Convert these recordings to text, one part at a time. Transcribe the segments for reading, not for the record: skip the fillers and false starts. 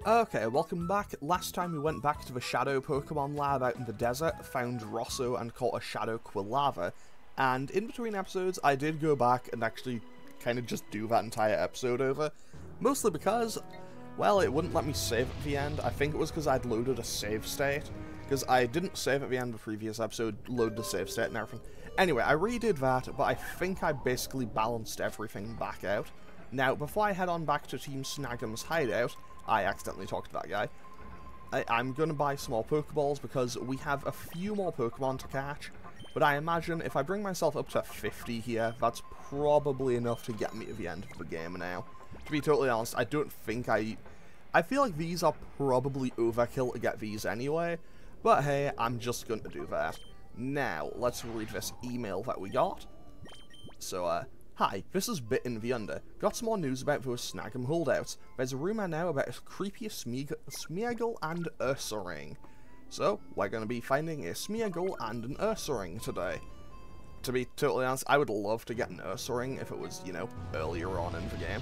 Okay, welcome back. Last time we went back to the Shadow Pokemon Lab out in the desert, found Rosso and caught a Shadow Quilava, and in between episodes I did go back and actually kind of just do that entire episode over, mostly because, well, it wouldn't let me save at the end. I think it was because I'd loaded a save state, because I didn't save at the end of the previous episode, load the save state and everything. Anyway, I redid that, but I think I basically balanced everything back out. Now, before I head on back to Team Snagem's Hideout, I accidentally talked to that guy. I'm going to buy some more Pokeballs because we have a few more Pokemon to catch, but I imagine if I bring myself up to 50 here, that's probably enough to get me to the end of the game now. To be totally honest, I don't think I feel like these are probably overkill to get these anyway, but hey, I'm just going to do that. Now, let's read this email that we got. So, hi, this is Bit in the Under. Got some more news about those Snagem holdouts. There's a rumour now about a creepy Smeargle and Ursaring. So, we're going to be finding a Smeargle and an Ursaring today. To be totally honest, I would love to get an Ursaring if it was, you know, earlier on in the game.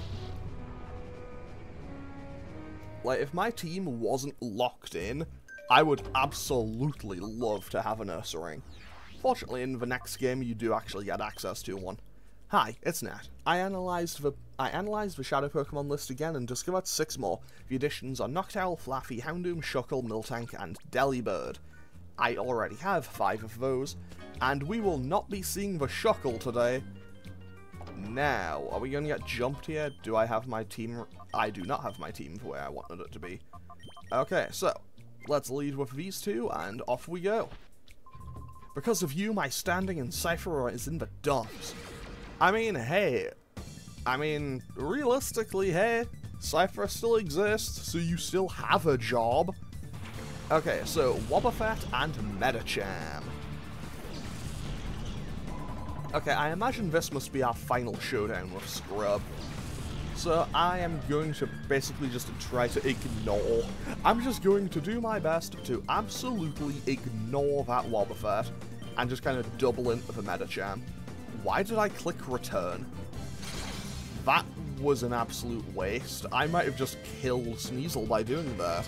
Like, if my team wasn't locked in, I would absolutely love to have an Ursaring. Fortunately, in the next game, you do actually get access to one. Hi, it's Nat. I analysed the Shadow Pokemon list again and discovered 6 more. The additions are Noctowl, Flaffy, Houndoom, Shuckle, Miltank, and Delibird. I already have 5 of those, and we will not be seeing the Shuckle today. Now, are we going to get jumped here? Do I have my team? I do not have my team the way I wanted it to be. Okay, so, let's lead with these two, and off we go. Because of you, my standing in Cypher is in the dumps. I mean, hey, realistically, hey, Cypher still exists, so you still have a job. Okay, so, Wobbuffet and Medicham. Okay, I imagine this must be our final showdown with Scrub. So, I am going to basically just try to ignore. I'm just going to do my best to absolutely ignore that Wobbuffet and just kind of double into the Medicham. Why did I click return? That was an absolute waste. I might have just killed Sneasel by doing that.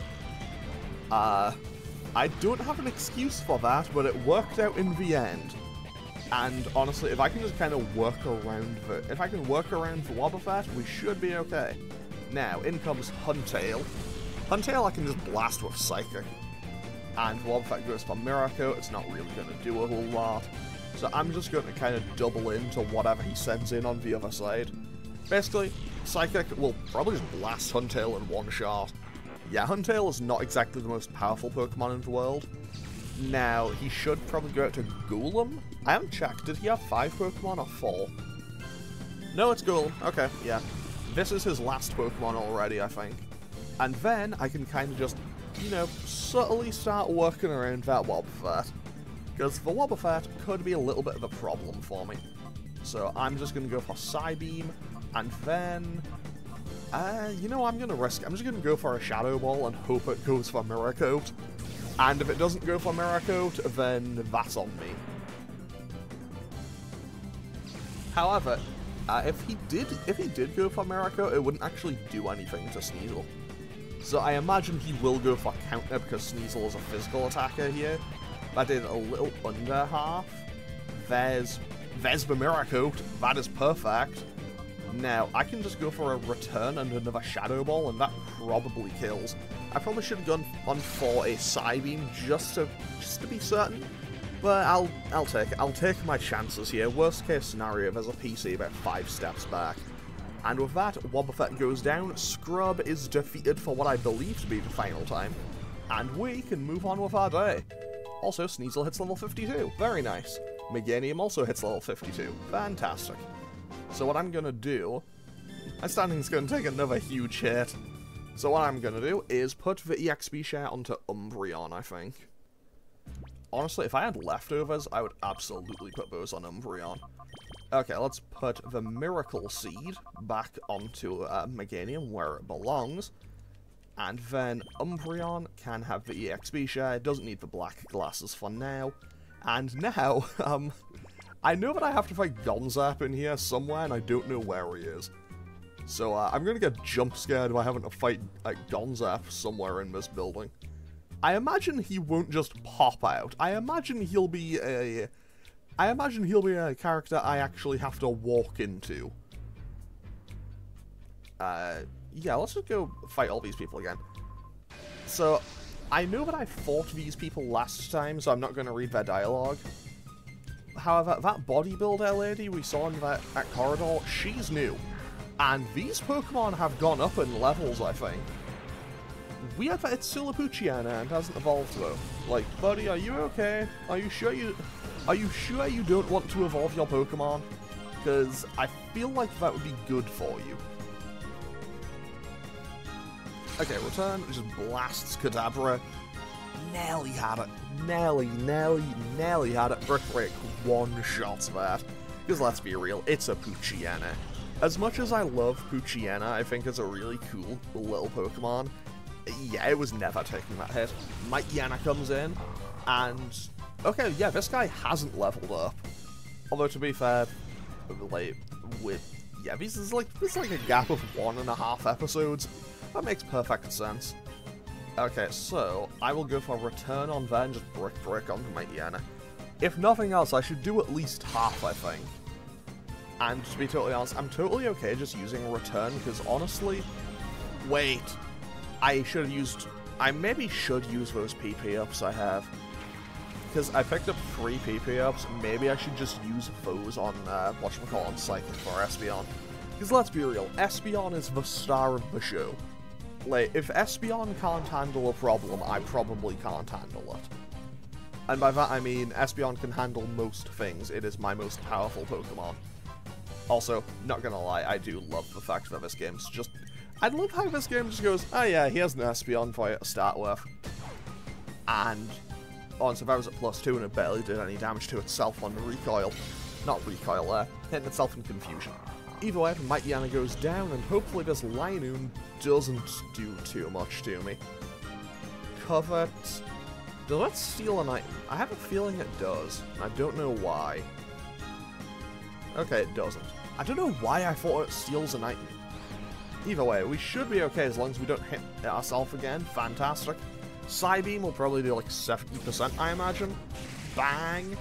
I don't have an excuse for that, but it worked out in the end. And honestly, if I can just kind of work around the Wobbuffet, we should be okay. Now, in comes Huntail. Huntail I can just blast with Psychic. And Wobbuffet goes for Miracle, it's not really going to do a whole lot. So I'm just going to kind of double into whatever he sends in on the other side. Basically, Psychic will probably just blast Huntail in one shot. Yeah, Huntail is not exactly the most powerful Pokemon in the world. Now, he should probably go out to Golem. I haven't checked, did he have 5 Pokemon or 4? No, it's Golem. Okay, yeah. This is his last Pokemon already, I think. And then I can kind of just, you know, subtly start working around that Wobbuffet. Because the Wobbuffet could be a little bit of a problem for me. So I'm just going to go for Psybeam, and then... you know, I'm going to risk. I'm just going to go for a Shadow Ball and hope it goes for Miracoat. And if it doesn't go for Miracoat, then that's on me. However, if he did go for Miracoat, it wouldn't actually do anything to Sneasel. So I imagine he will go for Counter because Sneasel is a physical attacker here. That did a little under half. There's the Miracoat. That is perfect. Now, I can just go for a return and another Shadow Ball, and that probably kills. I probably should have gone on for a Psybeam just to be certain. But I'll take it. I'll take my chances here. Worst case scenario, there's a PC about 5 steps back. And with that, Wobbuffet goes down, Scrub is defeated for what I believe to be the final time, and we can move on with our day. Also, Sneasel hits level 52. Very nice. Meganium also hits level 52. Fantastic. So what I'm going to do... My standing's going to take another huge hit. So what I'm going to do is put the EXP share onto Umbreon, I think. Honestly, if I had leftovers, I would absolutely put those on Umbreon. Okay, let's put the Miracle Seed back onto Meganium, where it belongs. And then Umbreon can have the EXP share. It doesn't need the black glasses for now. And now, I know that I have to fight Gonzap in here somewhere, and I don't know where he is. So I'm gonna get jump scared by having to fight like Gonzap somewhere in this building. I imagine he won't just pop out. I imagine he'll be a character I actually have to walk into. Yeah, let's just go fight all these people again. So, I know that I fought these people last time, so I'm not going to read their dialogue. However, that bodybuilder lady we saw in that corridor, she's new. And these Pokemon have gone up in levels, I think. Weird that it's still a Poochyena and hasn't evolved though. Like, buddy, are you okay? Are you sure you don't want to evolve your Pokemon? Because I feel like that would be good for you. Okay, return, just blasts Kadabra. Nearly had it. Nearly had it. Brick Break one-shots that. Because let's be real, it's a Poochyena. As much as I love Poochyena, I think it's a really cool little Pokemon. Yeah, it was never taking that hit. Mightyena comes in, and... Okay, yeah, this guy hasn't leveled up. Although, to be fair, like, yeah, this is like a gap of 1.5 episodes. That makes perfect sense. Okay, so, I will go for Return on there and just Brick onto Mightyena. If nothing else, I should do at least half, I think. And to be totally honest, I'm totally okay just using Return, because honestly... Wait. I maybe should use those PP ups I have. Because I picked up 3 PP ups, maybe I should just use those on, whatchamacallit, Psychic for Espeon. Because let's be real, Espeon is the star of the show. Like, if Espeon can't handle a problem, I probably can't handle it. And by that I mean, Espeon can handle most things, it is my most powerful Pokemon. Also, not gonna lie, I do love the fact that this game's just... I love how this game just goes, oh yeah, here's an Espeon for you to start with. And, oh, so that was at +2 and it barely did any damage to itself on the recoil. Not recoil, hitting itself in confusion. Either way, Mightyena goes down, and hopefully this Linoon doesn't do too much to me. Covet... Does that steal an item? I have a feeling it does. I don't know why. Okay, it doesn't. I don't know why I thought it steals an item. Either way, we should be okay as long as we don't hit ourselves again. Fantastic. Psybeam will probably do like 70%, I imagine. Bang!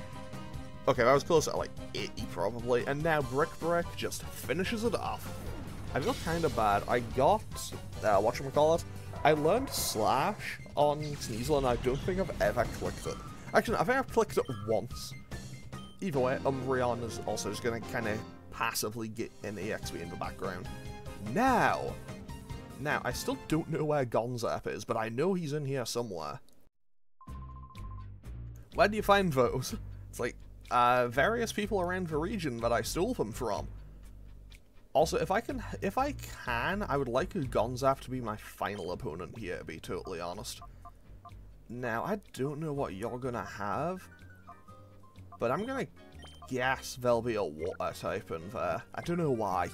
Okay, that was close at like 80 probably. And now Brick just finishes it off. I feel kind of bad. I got, whatchamacallit, I learned Slash on Sneasel and I don't think I've ever clicked it. Actually, I think I've clicked it once. Either way, Umbreon is also just going to kind of passively get an EXP in the background. Now, I still don't know where Gonzap is, but I know he's in here somewhere. Where do you find those? It's like, various people around the region that I stole them from. Also, if I can, I would like Gonzap to be my final opponent here, to be totally honest. Now, I don't know what you're gonna have, but I'm gonna guess there'll be a water type in there. I don't know why.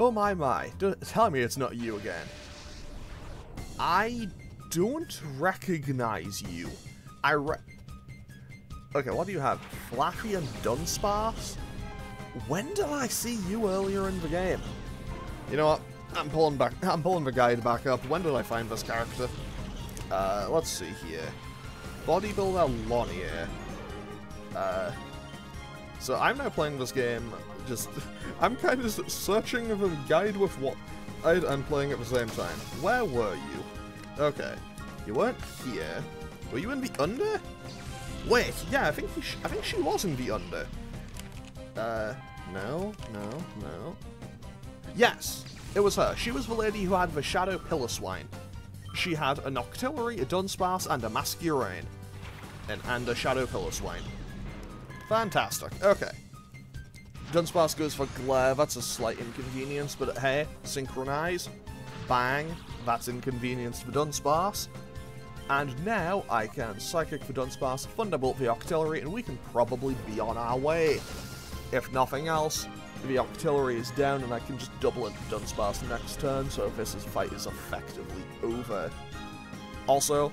Oh my. Tell me it's not you again. I don't recognize you. Okay, what do you have? Flaffy and Dunsparce? When did I see you earlier in the game? You know what? I'm pulling the guide back up. When did I find this character? Let's see here. Bodybuilder Lonier. So I'm now playing this game, I'm kind of searching the guide with what I'm playing at the same time. Where were you? Okay. You weren't here. Were you in the under? Wait, yeah, I think she was in the under. No. Yes, it was her. She was the lady who had the Shadow Piloswine. She had a Noctillery, a Dunsparce, and a Masquerain. And a Shadow Piloswine. Fantastic. Okay. Dunsparce goes for Glare. That's a slight inconvenience, but hey, Synchronize. Bang. That's inconvenience for Dunsparce. And now I can Psychic for Dunsparce, Thunderbolt the Octillery, and we can probably be on our way. If nothing else, the Octillery is down and I can just double into Dunsparce next turn, so this fight is effectively over. Also,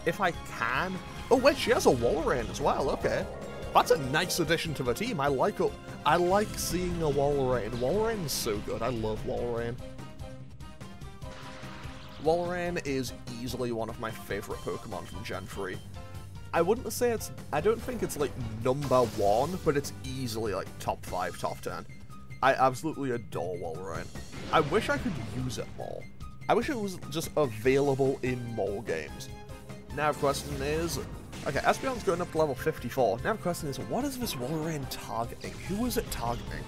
if I can... Oh wait, she has a Walrein as well, okay. That's a nice addition to the team. I like I like seeing a Walrein. Walrein is so good. I love Walrein. Walrein is easily one of my favorite Pokemon from Gen 3. I wouldn't say it's... I don't think it's, like, number 1, but it's easily, like, top 5, top 10. I absolutely adore Walrein. I wish I could use it more. I wish it was just available in more games. Now the question is... Okay, Espeon's going up to level 54. Now the question is, what is this Walrein targeting? Who is it targeting?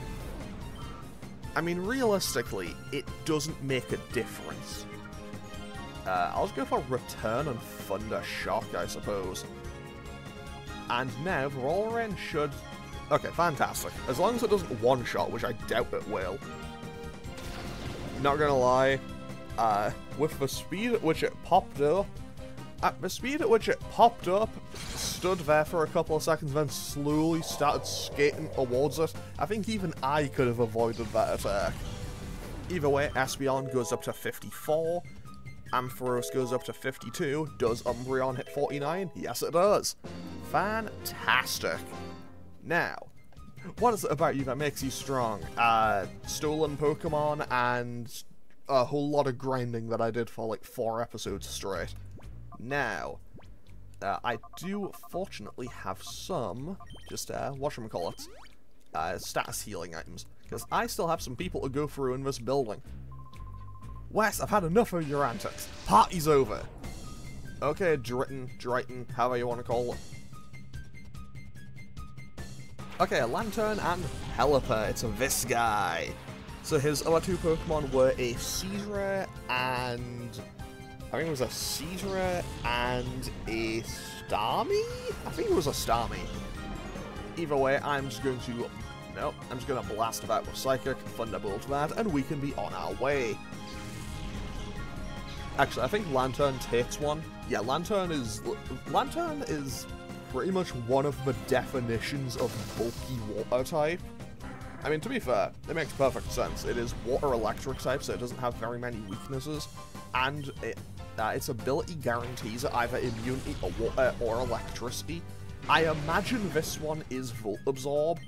I mean, realistically, it doesn't make a difference. I'll just go for Return and Thunder Shock, I suppose. And now, the Walrein should... Okay, fantastic. As long as it doesn't one-shot, which I doubt it will. Not gonna lie, with the speed at which it popped up, stood there for a couple of seconds, then slowly started skating towards it, I think even I could have avoided that attack. Either way, Espeon goes up to 54, Ampharos goes up to 52, does Umbreon hit 49? Yes it does. Fantastic. Now, what is it about you that makes you strong? Stolen Pokemon and a whole lot of grinding that I did for like 4 episodes straight. Now, I do fortunately have some, just, whatchamacallit, status healing items, because I still have some people to go through in this building. Wes, I've had enough of your antics. Party's over. Okay, Drayton, however you want to call it. Okay, Lantern and Pelipper, it's this guy. So his other 2 Pokemon were a Seadra and... I think it was a Seadra and a Starmie? I think it was a Starmie. Either way, I'm just going to... Nope, I'm just going to blast about with Psychic, Thunderbolt that, and we can be on our way. Actually, I think Lantern takes one. Yeah, Lantern is pretty much one of the definitions of bulky water type. I mean, to be fair, it makes perfect sense. It is water electric type, so it doesn't have very many weaknesses, and its ability guarantees either immunity or water or electricity. I imagine this one is Volt Absorb,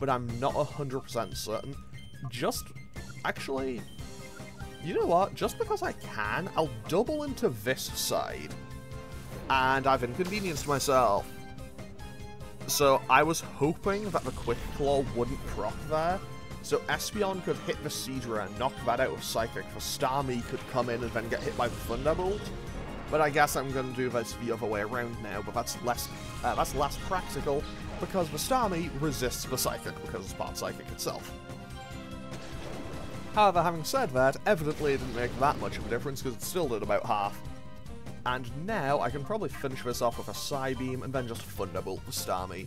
but I'm not 100% certain. Actually, you know what? Just because I can, I'll double into this side. And I've inconvenienced myself. So I was hoping that the Quick Claw wouldn't proc there, so Espeon could hit the Seadra and knock that out with Psychic, for Starmie could come in and then get hit by the Thunderbolt. But I guess I'm going to do this the other way around now, but that's less practical, because the Starmie resists the Psychic, because it's part Psychic itself. However, having said that, evidently it didn't make that much of a difference, because it still did about half. And now I can probably finish this off with a Psybeam and then just Thunderbolt the Starmie.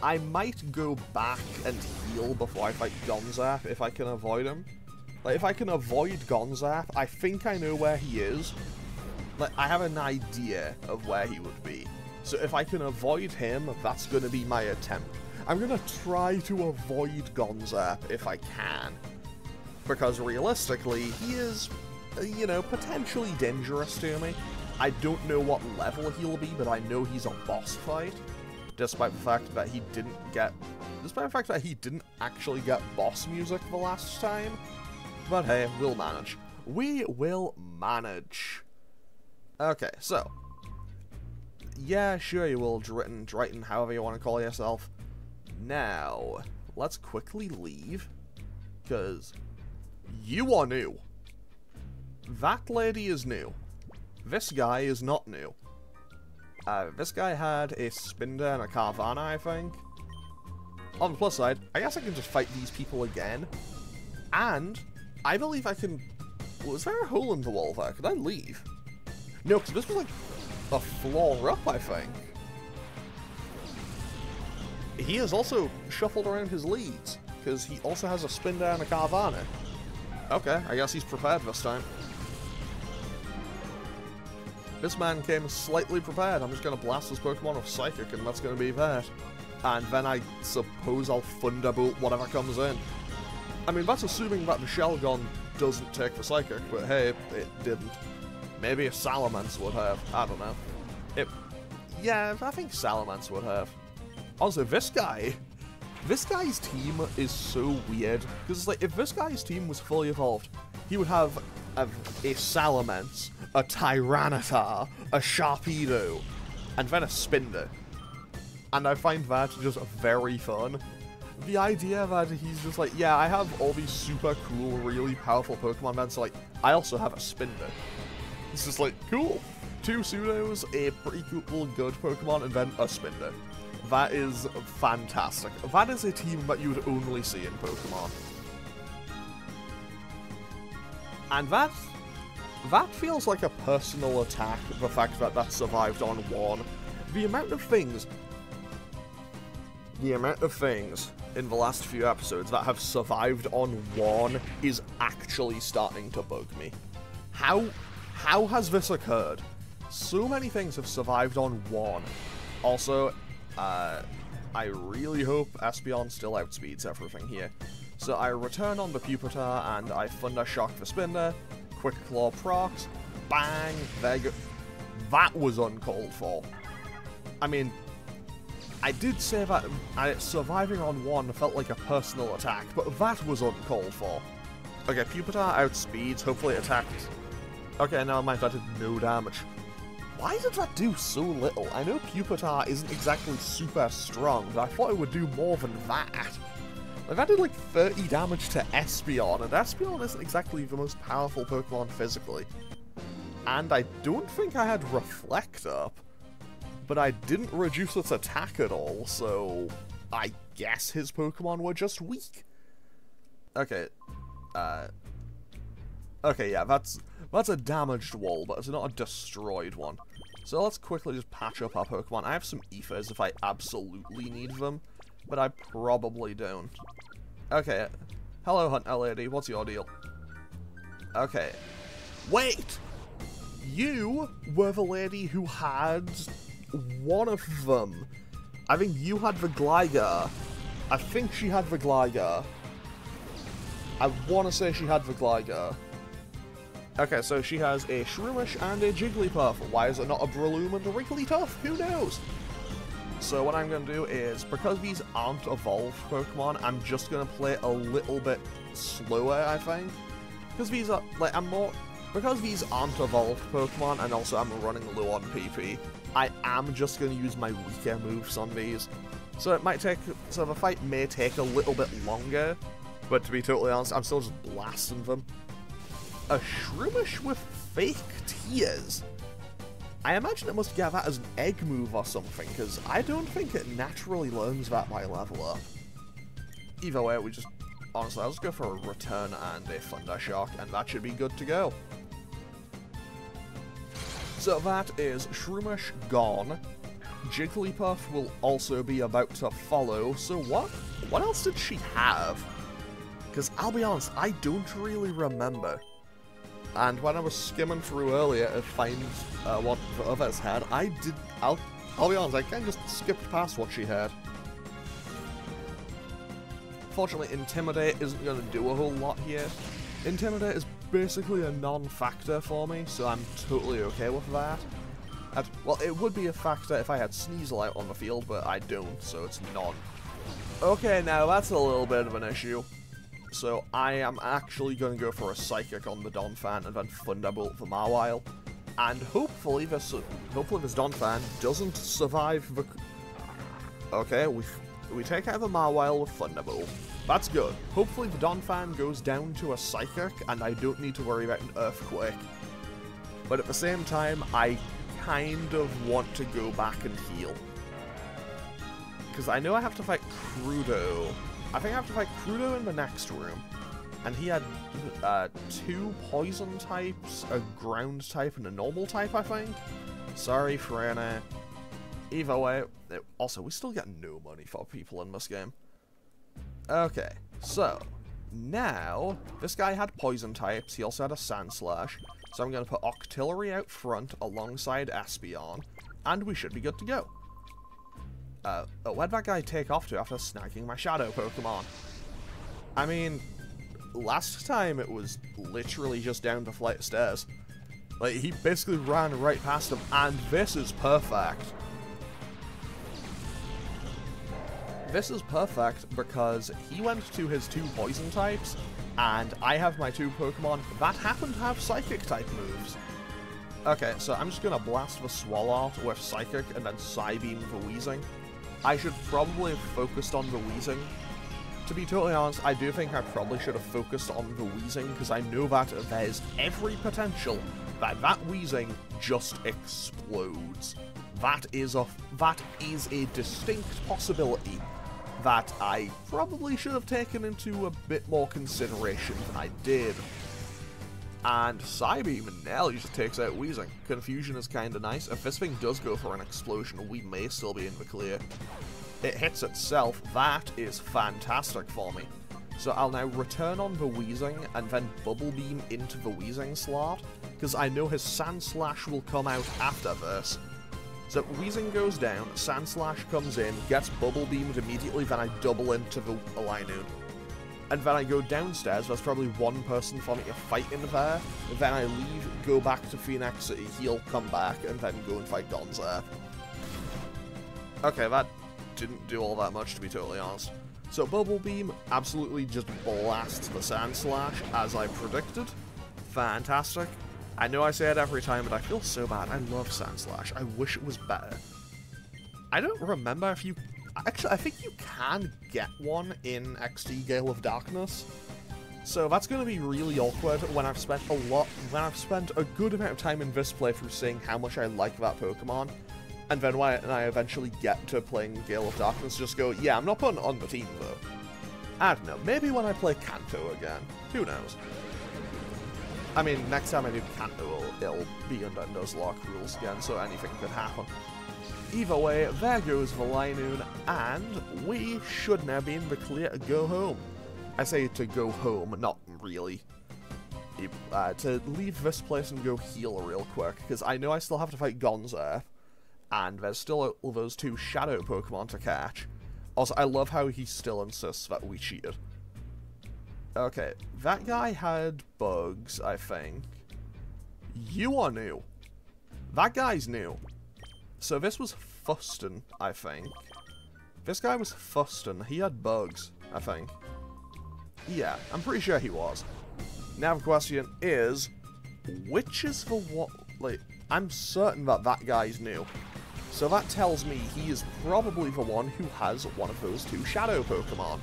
I might go back and heal before I fight Gonzap if I can avoid him. Like, if I can avoid Gonzap, I think I know where he is. Like, I have an idea of where he would be. So if I can avoid him, that's going to be my attempt. I'm going to try to avoid Gonzap if I can. Because realistically, he is... you know, potentially dangerous to me. I don't know what level he'll be, but I know he's a boss fight. Despite the fact that he didn't actually get boss music the last time. But hey, we'll manage. We will manage. Okay, so. Yeah, sure you will, Drayton, however you want to call yourself. Now, let's quickly leave. Because you are new. That lady is new. This guy is not new. This guy had a Spinder and a Carvana, I think. On the plus side, I guess I can just fight these people again. And I believe I can... Was there a hole in the wall there? Could I leave? No, because this was like a floor up, I think. He has also shuffled around his leads, because he also has a Spinder and a Carvana. Okay, I guess he's prepared this time. This man came slightly prepared. I'm just going to blast this Pokemon with Psychic, and that's going to be that. And then I suppose I'll Thunderbolt whatever comes in. I mean, that's assuming that the Shelgon doesn't take the Psychic, but hey, it didn't. Maybe a Salamence would have. I don't know. Yeah, I think Salamence would have. Also, this guy This guy's team is so weird, because like, if this guy's team was fully evolved, he would have a Salamence, a Tyranitar, a Sharpedo, and then a Spinder. And I find that just very fun. The idea that he's just like, yeah, I have all these super cool, really powerful Pokemon, then so like, I also have a Spinder. It's just like, cool. 2 Pseudos, a pretty cool, good Pokemon, and then a Spinder. That is fantastic. That is a team that you would only see in Pokemon. And that feels like a personal attack, the fact that that survived on 1. The amount of things in the last few episodes that have survived on 1 is actually starting to bug me. How has this occurred? So many things have survived on 1. Also, I really hope Espeon still outspeeds everything here. So I return on the Pupitar and I Thunder Shock the Spinder, Quick Claw procs, bang, there you go. That was uncalled for. I mean, I did say that surviving on 1 felt like a personal attack, but that was uncalled for. Okay, Pupitar outspeeds, hopefully it attacked. Okay, never mind, that did no damage. Why did that do so little? I know Pupitar isn't exactly super strong, but I thought it would do more than that. Like, that did like 30 damage to Espeon, and Espeon isn't exactly the most powerful Pokemon physically. And I don't think I had Reflect up, but I didn't reduce its attack at all, so I guess his Pokemon were just weak. Okay, okay, yeah, that's a damaged wall, but it's not a destroyed one. So let's quickly just patch up our Pokemon. I have some Ethers if I absolutely need them, but I probably don't. Okay, hello Hunter Lady, what's your deal? Okay, wait! You were the lady who had one of them. I think you had the Gligar. I think she had the Gligar. I want to say she had the Gligar. Okay, so she has a Shroomish and a Jigglypuff. Why is it not a Breloom and a Wigglytuff? Who knows? So what I'm going to do is, because these aren't evolved Pokemon, I'm just going to play a little bit slower, I think. Because these are, like, because these aren't evolved Pokemon, and also I'm running low on PP, I am just going to use my weaker moves on these. So it might take, so the fight may take a little bit longer, but to be totally honest, I'm still just blasting them. A Shroomish with fake tears. I imagine it must get that as an egg move or something, because I don't think it naturally learns that by level up. Either way, honestly, I'll just go for a Return and a Thunder Shock, and that should be good to go. So that is Shroomish gone. Jigglypuff will also be about to follow, so what else did she have? Because I'll be honest, I don't really remember. And when I was skimming through earlier to find what the others had, I'll be honest, I kind of just skipped past what she had. Fortunately, Intimidate isn't going to do a whole lot here. Intimidate is basically a non-factor for me, so I'm totally okay with that. Well, it would be a factor if I had Sneasel out on the field, but I don't, so it's none. Okay, now that's a little bit of an issue. So I am actually going to go for a Psychic on the Donphan and then Thunderbolt the Mawile. And hopefully this Donphan doesn't survive the... Okay, we take out the Mawile with Thunderbolt. That's good. Hopefully the Donphan goes down to a Psychic and I don't need to worry about an Earthquake. But at the same time, I kind of want to go back and heal. Because I know I have to fight Crudo. I think I have to fight Crudo in the next room. And he had 2 poison types, a ground type, and a normal type, I think. Sorry, Frana. Either way, also, we still get no money for people in this game. Okay, so, now, this guy had poison types, he also had a Sandslash, so I'm going to put Octillery out front alongside Espeon, and we should be good to go. Where'd that guy take off to after snagging my Shadow Pokemon? I mean, last time it was literally just down the flight of stairs. Like, he basically ran right past him, and this is perfect. this is perfect because he went to his 2 poison types, and I have my 2 Pokemon that happen to have Psychic type moves. Okay, so I'm just gonna blast the Swallow with Psychic and then Psybeam for Weezing. I should probably have focused on the Weezing. To be totally honest, I do think I probably should have focused on the Weezing, because I know that there's every potential that Weezing just explodes. That is a distinct possibility that I probably should have taken into a bit more consideration than I did. And Psybeam nearly just takes out Weezing. Confusion is kinda nice. If this thing does go for an explosion, we may still be in the clear. It hits itself. That is fantastic for me. So I'll now return on the Weezing and then Bubble Beam into the Weezing slot, because I know his Sandslash will come out after this. So Weezing goes down, Sandslash comes in, gets Bubble Beamed immediately, then I double into the Linoon. And then I go downstairs, there's probably one person for me to fight in there, then I leave, go back to Phoenix City, heal, come back, and then go and fight Gonzare. Okay, that didn't do all that much, to be totally honest. So Bubble Beam absolutely just blasts the Sandslash, as I predicted. Fantastic. I know I say it every time, but I feel so bad. I love Sandslash. I wish it was better. I don't remember if you... Actually, I think you can get one in XD Gale of Darkness. So that's going to be really awkward when I've spent a good amount of time in this playthrough saying how much I like that Pokemon. And then when I eventually get to playing Gale of Darkness, just go, yeah, I'm not putting it on the team, though. I don't know, maybe when I play Kanto again. Who knows? I mean, next time I do Kanto, it'll be under nuzlocke rules again, so anything could happen. Either way, there goes the Linoon, and we should now be in the clear to go home. I say to go home, not really. To leave this place and go heal real quick, because I know I still have to fight Gonzare, and there's still all those 2 Shadow Pokemon to catch. Also, I love how he still insists that we cheated. Okay, that guy had bugs, I think. You are new. That guy's new. So this was Fuston, I think. This guy was Fuston. He had bugs, I think. Yeah, I'm pretty sure he was. Now the question is, which is the one... Like, I'm certain that that guy's new. So that tells me he is probably the one who has one of those 2 Shadow Pokemon.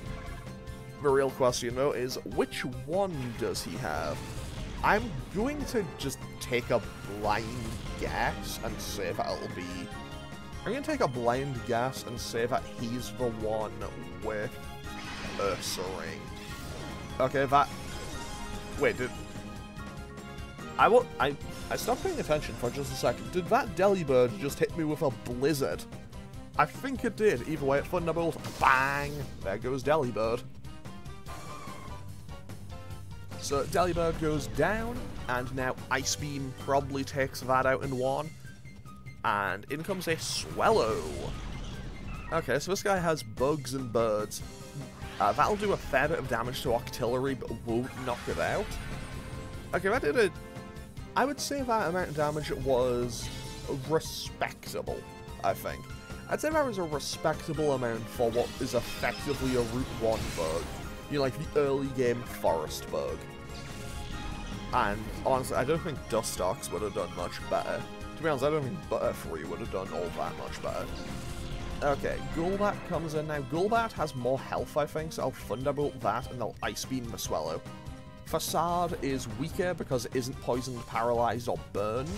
The real question, though, is which one does he have? I'm going to just take a blind guess and say that it'll be... I'm going to take a blind guess and say that he's the one with Ursaring. Okay, that... Wait, did... I stopped paying attention for just a second. Did that Delibird just hit me with a blizzard? I think it did. Either way, Thunderbolt. Bang! There goes Delibird. So Delibird goes down, and now Ice Beam probably takes that out in one. And in comes a Swallow. Okay, so this guy has bugs and birds. That'll do a fair bit of damage to Octillery, but won't knock it out. Okay, that did a... I would say that amount of damage was respectable, I think. I'd say that was a respectable amount for what is effectively a Route 1 bug. You know, like the early game forest bug. And honestly, I don't think Dustox would have done much better. To be honest, I don't think Butterfree would have done all that much better. Okay, Golbat comes in now. Golbat has more health, I think, so I'll Thunderbolt that and I'll Ice Beam the Swallow. Facade is weaker because it isn't poisoned, paralyzed, or burned.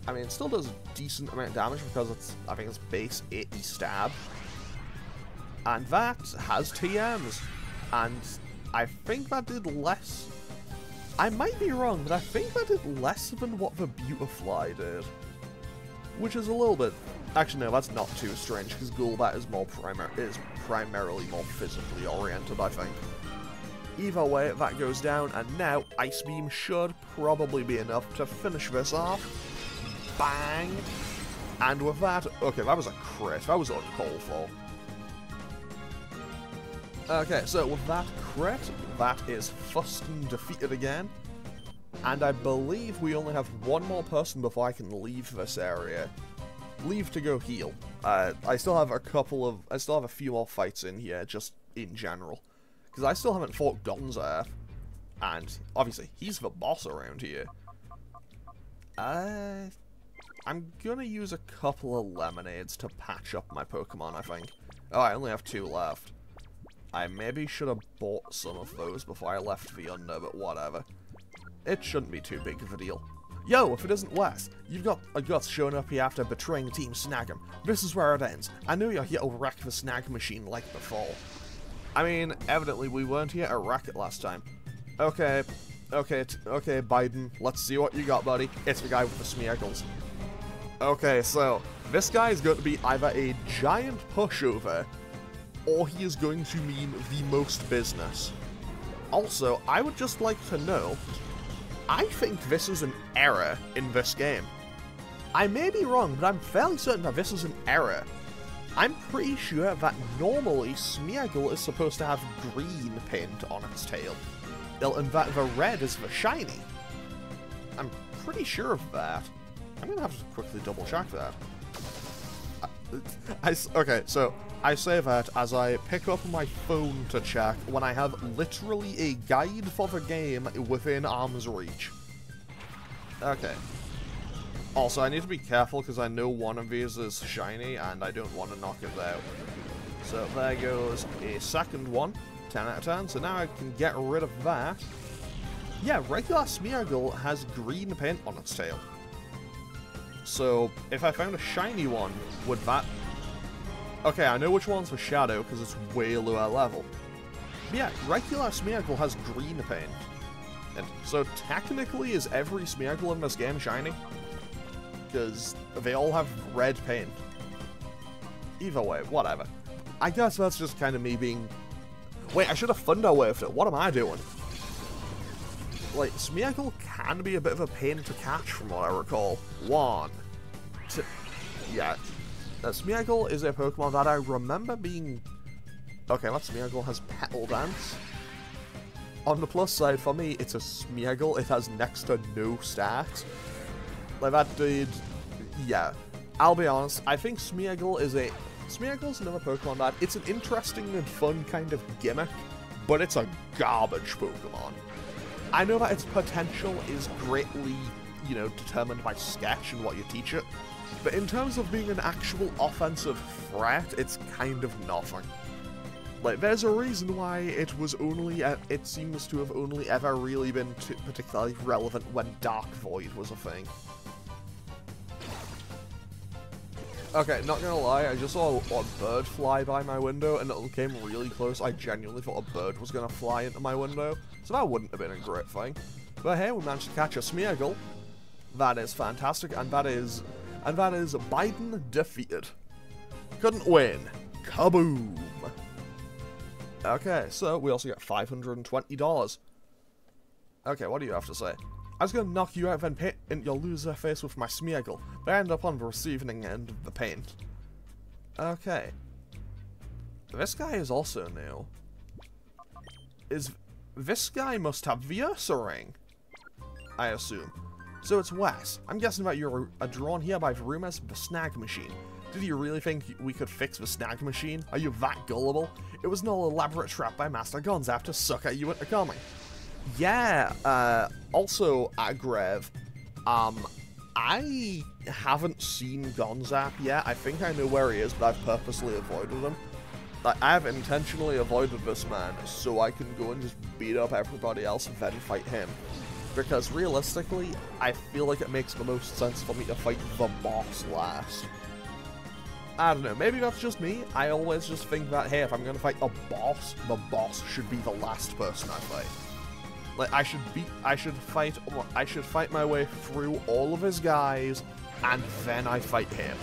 I mean, it still does a decent amount of damage because it's, I think it's base 80 stab. And that has TMs. And I think that did less. I might be wrong, but I think that did less than what the Beautifly did. Which is a little bit... Actually, no, that's not too strange, because Golbat is primarily more physically oriented, I think. Either way, that goes down, and now Ice Beam should probably be enough to finish this off. Bang! And with that... Okay, that was a crit. That was uncalled for. Okay, so with that crit, that is Fuston defeated again. And I believe we only have one more person before I can leave this area. leave to go heal. I still have a few more fights in here, just in general. Because I still haven't fought Gonzap. And, obviously, he's the boss around here. I'm gonna use a couple of lemonades to patch up my Pokemon, I think. Oh, I only have 2 left. I maybe should have bought some of those before I left the Under, but whatever. It shouldn't be too big of a deal. Yo, if it isn't Wes, you've got a Guts showing up here after betraying Team Snagem. This is where it ends. I know you're here to wreck the Snag Machine like before. I mean, evidently we weren't here to wreck it last time. Okay, Biden, let's see what you got, buddy. It's the guy with the Smeargles. Okay, so, this guy is going to be either a giant pushover, or he is going to mean the most business. Also, I would just like to know, I think this is an error in this game. I may be wrong, but I'm fairly certain that this is an error. I'm pretty sure that normally Smeargle is supposed to have green paint on its tail, and that the red is the shiny. I'm pretty sure of that. I'm gonna have to quickly double check that. Okay, so I say that as I pick up my phone to check when I have literally a guide for the game within arm's reach. Okay. Also, I need to be careful because I know one of these is shiny and I don't want to knock it out. So there goes a second one. 10 out of 10. So now I can get rid of that. Yeah, regular Smeargle has green paint on its tail. So, if I found a shiny one, would that... Okay, I know which one's for Shadow, because it's way lower level. But yeah, regular Smeargle has green paint. And so, technically, is every Smeargle in this game shiny? Because they all have red paint. Either way, whatever. I guess that's just kind of me being... Wait, I should have Thunder Waved it. What am I doing? Like, Smeargle can be a bit of a pain to catch from what I recall. Yeah. Smeargle is a Pokemon that I remember being... Okay, that Smeargle has Petal Dance. On the plus side, for me, it's a Smeargle. It has next to no stats. Like, that dude... Yeah. I'll be honest, I think Smeargle's another Pokemon that... It's an interesting and fun kind of gimmick, but it's a garbage Pokemon. I know that its potential is greatly, you know, determined by sketch and what you teach it, but in terms of being an actual offensive threat, it's kind of nothing. Like, there's a reason why it was only, it seems to have only ever really been particularly relevant when Dark Void was a thing. Okay, not gonna lie, I just saw a bird fly by my window, and it came really close. I genuinely thought a bird was gonna fly into my window, so that wouldn't have been a great thing. But hey, we managed to catch a Smeargle. That is fantastic, and that is Biden defeated. Couldn't win. Kaboom! Okay, so we also get $520. Okay, what do you have to say? I was going to knock you out then paint in your loser face with my Smeargle, but I end up on the receiving end of the paint. Okay. This guy is also new. This guy must have the Ursaring, I assume. So it's Wes. I'm guessing that you're drawn here by the rumors of the Snag Machine. Did you really think we could fix the Snag Machine? Are you that gullible? It was an elaborate trap by Master Gonzap to suck at you into coming. Yeah, also, Agrev, I haven't seen Gonzap yet. I think I know where he is, but I've purposely avoided him. Like, I have intentionally avoided this man so I can go and just beat up everybody else and then fight him. Because realistically, I feel like it makes the most sense for me to fight the boss last. I don't know, maybe that's just me. I always just think that, hey, if I'm gonna fight a boss, the boss should be the last person I fight. Like, I should fight my way through all of his guys, and then I fight him.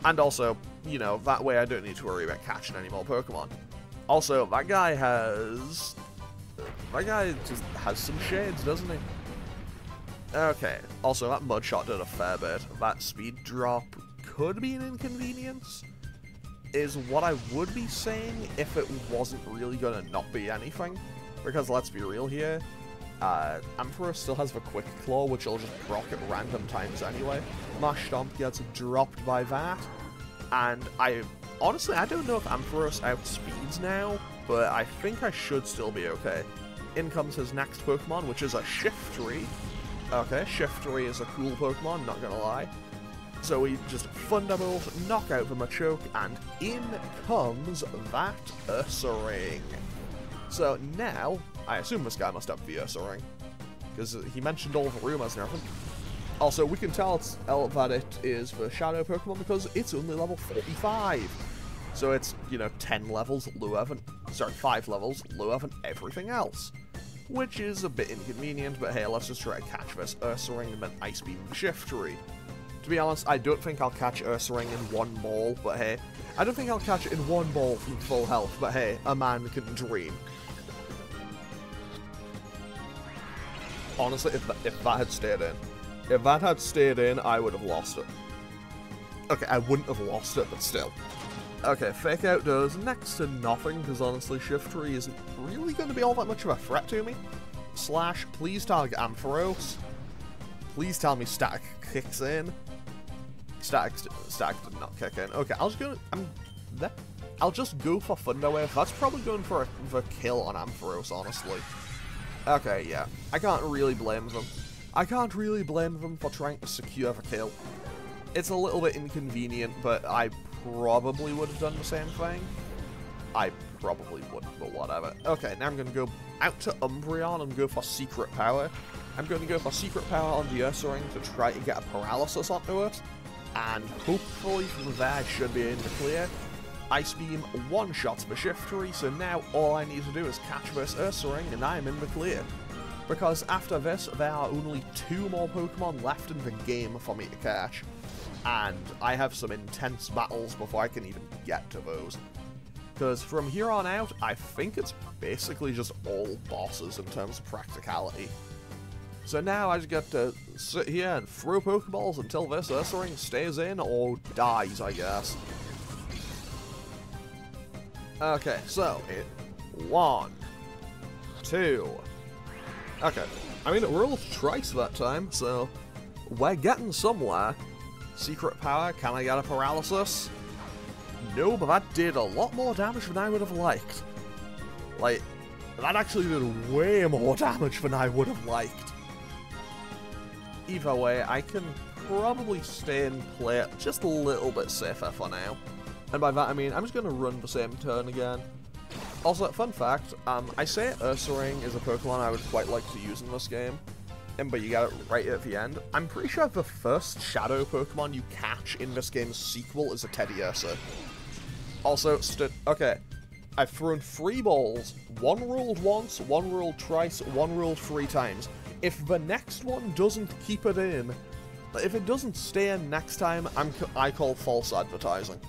And also, you know, that way I don't need to worry about catching any more Pokemon. Also, that guy just has some shades, doesn't he? Okay, also that Mudshot did a fair bit. That speed drop could be an inconvenience, is what I would be saying if it wasn't really gonna not be anything. Because let's be real here, Ampharos still has the Quick Claw, which will just proc at random times anyway. Marshtomp gets dropped by that, and honestly, I don't know if Ampharos outspeeds now, but I think I should still be okay. In comes his next Pokemon, which is a Shiftry. Okay, Shiftry is a cool Pokemon, not gonna lie. So we just Thunderbolt, knock out the Machoke, and in comes that Ursaring. So now, I assume this guy must have the Ursaring, because he mentioned all the rumors and everything. Also, we can tell that it is the Shadow Pokemon because it's only level 45. So it's, 10 levels lower than, 5 levels lower than everything else. Which is a bit inconvenient, but hey, let's just try to catch this Ursaring and then Ice Beam Shiftry. To be honest, I don't think I'll catch Ursaring in one ball, but hey. I don't think I'll catch it in one ball from full health, but hey, a man can dream. Honestly, if that had stayed in, I would have lost it. Okay, I wouldn't have lost it, but still. Okay, Fake Out does next to nothing, because honestly, Shiftry isn't really going to be all that much of a threat to me. Slash, please target Ampharos. Please tell me Static kicks in. Static did not kick in. Okay, I'll just go for Thunder Wave. That's probably going for the kill on Ampharos, honestly. Okay, yeah. I can't really blame them. I can't really blame them for trying to secure the kill. It's a little bit inconvenient, but I probably would have done the same thing. I probably wouldn't, but whatever. Okay, now I'm going to go out to Umbreon and go for Secret Power. I'm going to go for Secret Power on the Ursaring to try to get a Paralysis onto it. And hopefully from there I should be in the clear. Ice Beam one-shots the Shiftry, so now all I need to do is catch this Ursaring and I'm in the clear. Because after this, there are only 2 more Pokemon left in the game for me to catch. And I have some intense battles before I can even get to those. Because from here on out, I think it's basically just all bosses in terms of practicality. So now I just get to sit here and throw Pokeballs until this Ursaring stays in or dies, I guess. Okay, so, 1, 2... Okay, I mean, it rolled twice that time, so we're getting somewhere. Secret Power, can I get a Paralysis? No, but that did a lot more damage than I would have liked. Like, that actually did way more damage than I would have liked. Either way, I can probably stay and play it just a little bit safer for now. And by that I mean, I'm just going to run the same turn again. Also, fun fact, I say Ursaring is a Pokemon I would quite like to use in this game. But you get it right at the end. I'm pretty sure the first Shadow Pokemon you catch in this game's sequel is a Teddiursa. Also, okay, I've thrown 3 balls. 1 rolled once, 1 rolled twice, 1 rolled 3 times. If the next one doesn't keep it in, if it doesn't stay in next time, I call false advertising.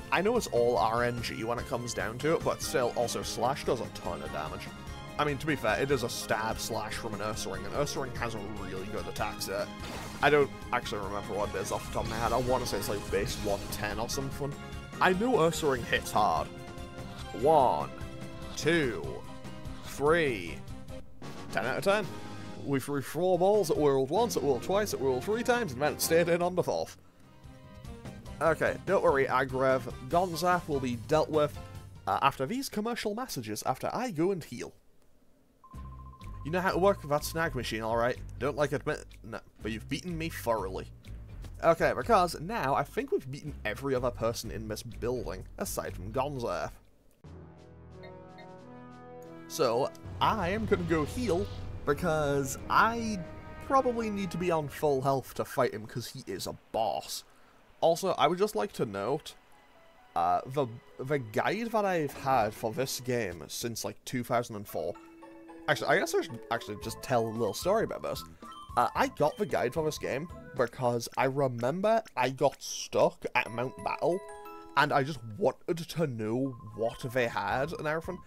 I know it's all RNG when it comes down to it, but still, also Slash does a ton of damage. I mean, to be fair, it is a stab slash from an Ursaring, and Ursaring has a really good attack set. I don't actually remember what it is off the top of my head. I want to say it's like base 110 or something. I know Ursaring hits hard. 1, 2, 3. 10 out of 10. We threw 4 balls, it whirled once, it whirled twice, it whirled 3 times, and then it stayed in on the 4th. Okay, don't worry, Agrev. Gonzap will be dealt with after these commercial messages after I go and heal. You know how to work with that Snag Machine, alright? Don't like admit no, but you've beaten me thoroughly. Okay, because now I think we've beaten every other person in this building, aside from Gonzap. So, I am gonna go heal, because I probably need to be on full health to fight him, because he is a boss. Also, I would just like to note, the guide that I've had for this game since, like, 2004... Actually, I guess I should actually just tell a little story about this. I got the guide for this game because I remember I got stuck at Mount Battle, and I just wanted to know what they had and everything.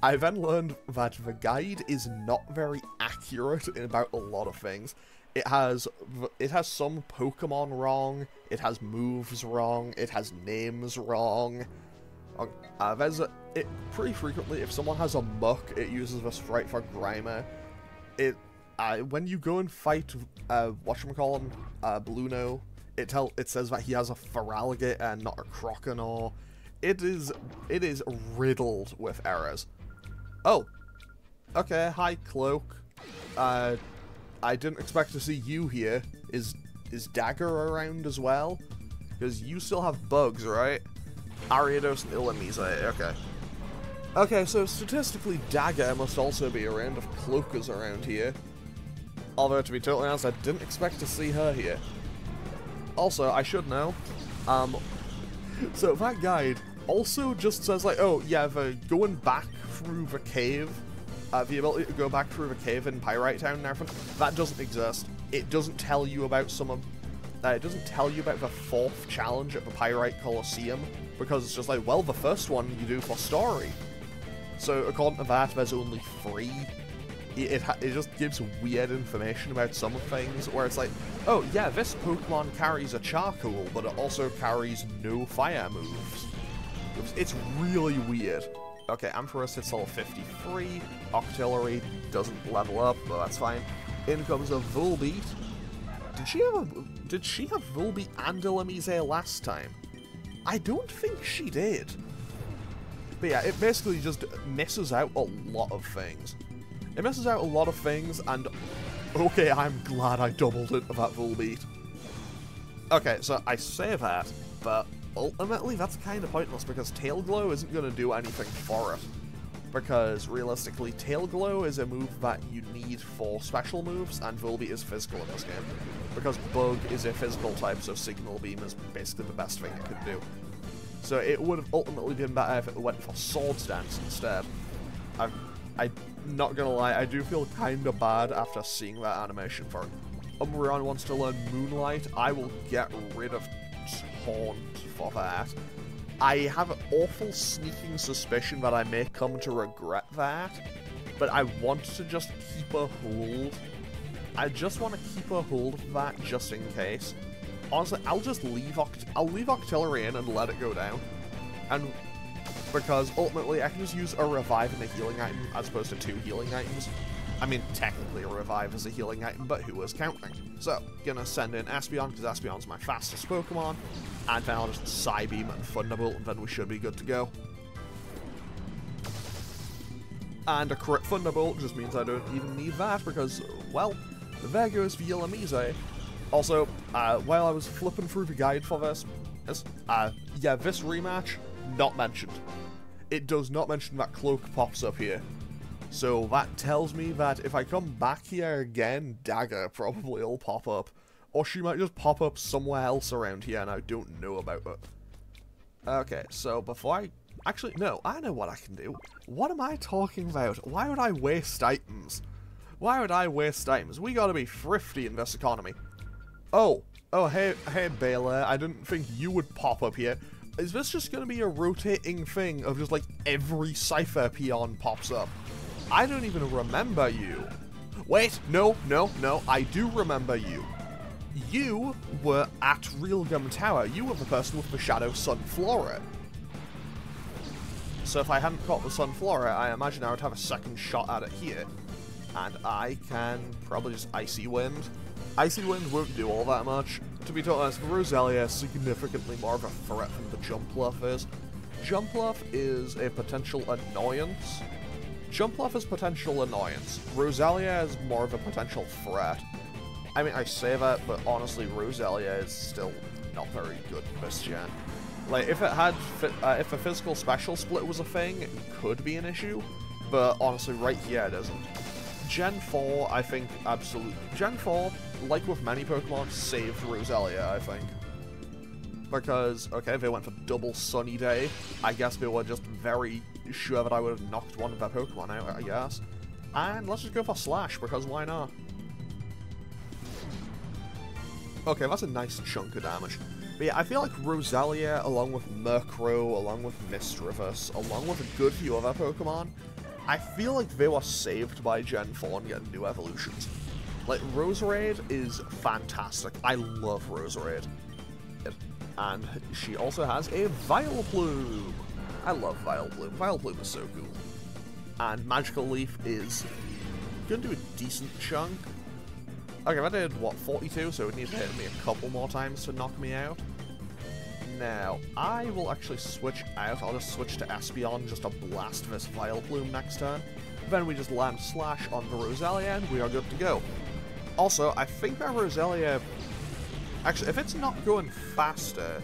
I then learned that the guide is not very accurate about a lot of things. It has some Pokemon wrong, it has moves wrong, it has names wrong. Pretty frequently, if someone has a Muck, it uses the sprite for Grimer. when you go and fight, whatchamacallin, Bluno, it says that he has a Feraligatr and not a Croconaw. It is riddled with errors. Oh, okay, hi Cloak. I didn't expect to see you here. Is Dagger around as well? Because you still have bugs, right? Ariados and Illumise, okay. Okay, so statistically Dagger must also be around if Cloak is around here. Although, to be totally honest, I didn't expect to see her here. Also, I should know, so that guide also just says, like, oh, yeah, the going back through the cave, the ability to go back through the cave in Pyrite Town and everything, that doesn't exist. It doesn't tell you about some of, it doesn't tell you about the 4th challenge at the Pyrite Colosseum, because it's just like, well, the first one you do for story. So, according to that, there's only 3. It just gives weird information about some things, where it's like, oh yeah, this Pokemon carries a Charcoal, but it also carries no fire moves. It's really weird. Okay, Ampharos hits level 53, Octillery doesn't level up, but that's fine. In comes a Volbeat. Did she have Volbeat and Illumise last time? I don't think she did. But yeah, it basically just misses out a lot of things. It misses out a lot of things, and okay, I'm glad I doubled into that Volbeat. Okay, so I say that, but ultimately that's kind of pointless because Tail Glow isn't going to do anything for it. Because realistically, Tail Glow is a move that you need for special moves, and Volbeat is physical in this game. Because Bug is a physical type, so Signal Beam is basically the best thing it could do. So it would have ultimately been better if it went for Swords Dance instead. I'm not gonna lie, I do feel kinda bad after seeing that animation for it. Umbreon wants to learn Moonlight. I will get rid of Taunt for that. I have an awful sneaking suspicion that I may come to regret that, but I want to just keep a hold. I just want to keep a hold of that just in case. Honestly, I'll just leave Octillery in and let it go down. And because ultimately I can just use a Revive and a healing item as opposed to 2 healing items. I mean, technically a Revive is a healing item, but who is counting? So, gonna send in Espeon, because Espeon's my fastest Pokemon, and then I'll just Psybeam and Thunderbolt, and then we should be good to go. And a crit Thunderbolt just means I don't even need that, because, well, there goes the Illumise. Also, while I was flipping through the guide for this, yeah, this rematch, not mentioned. It does not mention that Cloak pops up here. So that tells me that if I come back here again, Dagger probably will pop up. Or she might just pop up somewhere else around here and I don't know about it. Okay, so before I... Actually, no, I know what I can do. What am I talking about? Why would I waste items? Why would I waste items? We gotta be thrifty in this economy. Oh, hey Baylor, I didn't think you would pop up here. Is this just gonna be a rotating thing of just like every Cypher peon pops up? I don't even remember you. Wait, no, I do remember you. You were at Realgum Tower. You were the person with the Shadow Sunflora. So if I hadn't caught the Sunflora, I imagine I would have a second shot at it here. And I can probably just Icy Wind. Icy Wind won't do all that much. To be totally honest, Roselia is significantly more of a threat than the Jumpluff is. Jumpluff is a potential annoyance. Jumpluff is potential annoyance. Roselia is more of a potential threat. I mean, I say that, but honestly, Roselia is still not very good this gen. Like, if it had, if a physical special split was a thing, it could be an issue, but honestly, right here it isn't. Gen 4, I think, absolutely. Gen 4, like with many Pokemon, saved Roselia, I think. Because, okay, they went for double Sunny Day. I guess they were just very sure that I would have knocked one of their Pokemon out, I guess. And let's just go for Slash, because why not? Okay, that's a nice chunk of damage. But yeah, I feel like Roselia, along with Murkrow, along with Misdreavus, along with a good few other Pokemon, I feel like they were saved by Gen 4 and getting new evolutions. Like, Roserade is fantastic. I love Roserade. And she also has a Vileplume. I love Vileplume. Vileplume is so cool. And Magical Leaf is going to do a decent chunk. Okay, that did, what, 42? So it would need to hit me a couple more times to knock me out. Now, I will actually switch out. I'll just switch to Espeon just to blast this Vileplume next turn. Then we just land Slash on the Roselia and we are good to go. Also, I think that Roselia... Actually, if it's not going faster...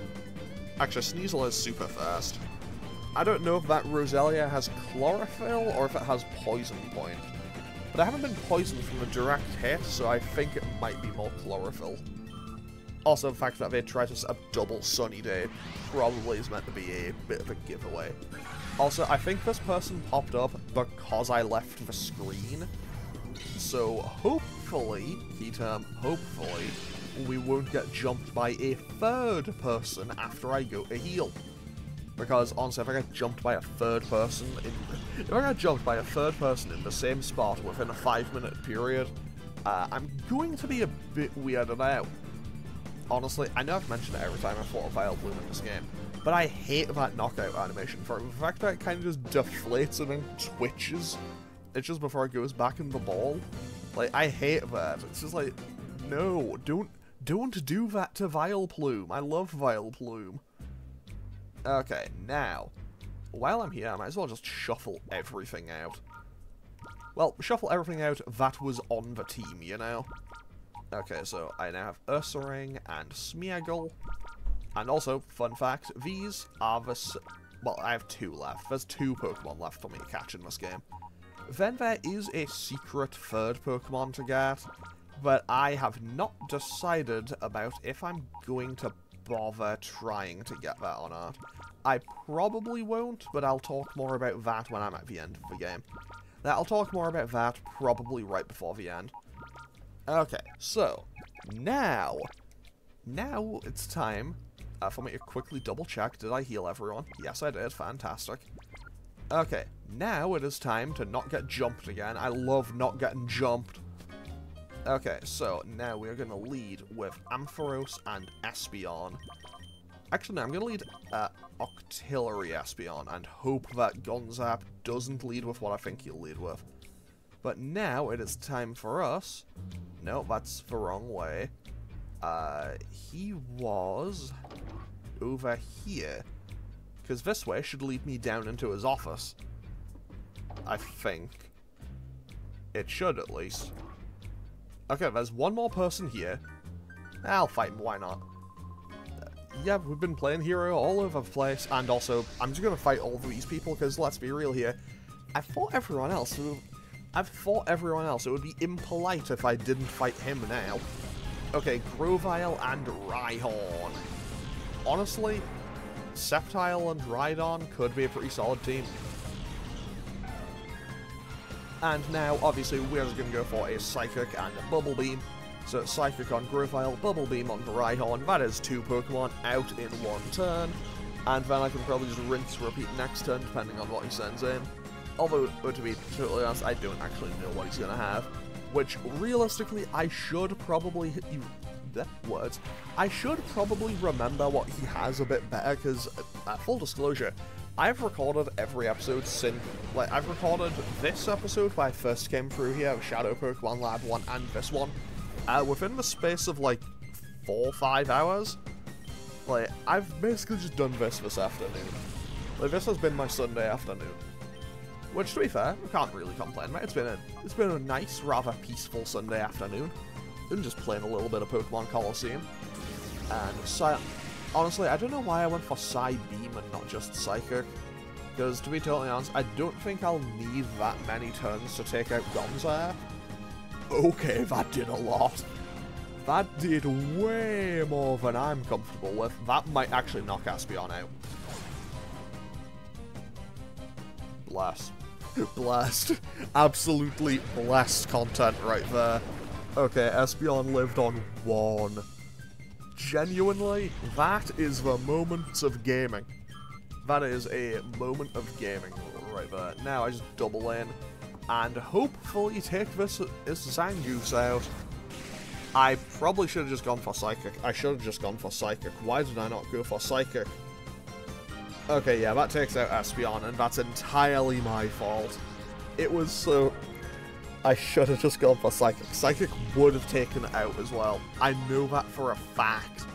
Actually, Sneasel is super fast. I don't know if that Roselia has Chlorophyll or if it has Poison Point. But I haven't been poisoned from a direct hit, so I think it might be more Chlorophyll. Also, the fact that they tried to set up double Sunny Day probably is meant to be a bit of a giveaway. Also, I think this person popped up because I left the screen. So, hopefully, key term, hopefully, we won't get jumped by a third person after I go to heal. Because, honestly, if I get jumped by a third person in the same spot within a 5-minute period, I'm going to be a bit weirded out. Honestly, I know I've mentioned it every time I fought a Vileplume in this game, but I hate that knockout animation for the fact that it kind of just deflates and then twitches. It's just before it goes back in the ball. Like, I hate that. It's just like, no, don't do that to Vileplume. I love Vileplume. Okay, now, while I'm here, I might as well just shuffle everything out. Well, shuffle everything out that was on the team, you know? Okay, so I now have Ursaring and Smeargle. And also, fun fact, these are the... Well, I have 2 left. There's 2 Pokemon left for me to catch in this game. Then there is a secret third Pokemon to get, but I have not decided about if I'm going to bother trying to get that or not. I probably won't, but I'll talk more about that when I'm at the end of the game. I'll talk more about that probably right before the end. Okay, so, now it's time for me to quickly double check, did I heal everyone? Yes, I did, fantastic. Okay, now it is time to not get jumped again. I love not getting jumped. Okay, so now we are going to lead with Ampharos and Espeon. Actually, no, I'm going to lead Octillery Espeon and hope that Gonzap doesn't lead with what I think he'll lead with. But now it is time for us... No, that's the wrong way. He was over here. Because this way should lead me down into his office. I think. It should, at least. Okay, there's one more person here. I'll fight him, why not? Yeah, we've been playing Hero all over the place. And also, I'm just going to fight all of these people, because let's be real here. I've fought everyone else. It would be impolite if I didn't fight him now. Okay, Grovyle and Rhyhorn. Honestly, Sceptile and Rhydon could be a pretty solid team. And now, obviously, we're just going to go for a Psychic and a Bubble Beam. So, Psychic on Grovyle, Bubble Beam on Rhyhorn. That is 2 Pokemon out in 1 turn. And then I can probably just rinse, repeat next turn, depending on what he sends in. Although, to be totally honest, I don't actually know what he's going to have. Which, realistically, I should probably... I should probably remember what he has a bit better, because, full disclosure, I've recorded every episode since... Like, I've recorded this episode when I first came through here, Shadow Pokemon Lab 1 and this one, within the space of, like, 4 or 5 hours. Like, I've basically just done this afternoon. Like, this has been my Sunday afternoon. Which, to be fair, I can't really complain, mate. It's been a nice, rather peaceful Sunday afternoon. Been just playing a little bit of Pokemon Colosseum. And honestly, I don't know why I went for Psy Beam and not just Psychic. Because, to be totally honest, I don't think I'll need that many turns to take out Gonzap. Okay, that did a lot. That did way more than I'm comfortable with. That might actually knock Espeon out. Bless. Blessed. Absolutely blessed content right there. Okay, Espeon lived on 1. Genuinely, that is the moment of gaming. That is a moment of gaming right there. Now I just double in and hopefully take this Zangoose out. I probably should have just gone for Psychic. Why did I not go for Psychic? Okay, yeah, that takes out Espeon, and that's entirely my fault. It was so... I should have just gone for Psychic. Psychic would have taken it out as well. I know that for a fact.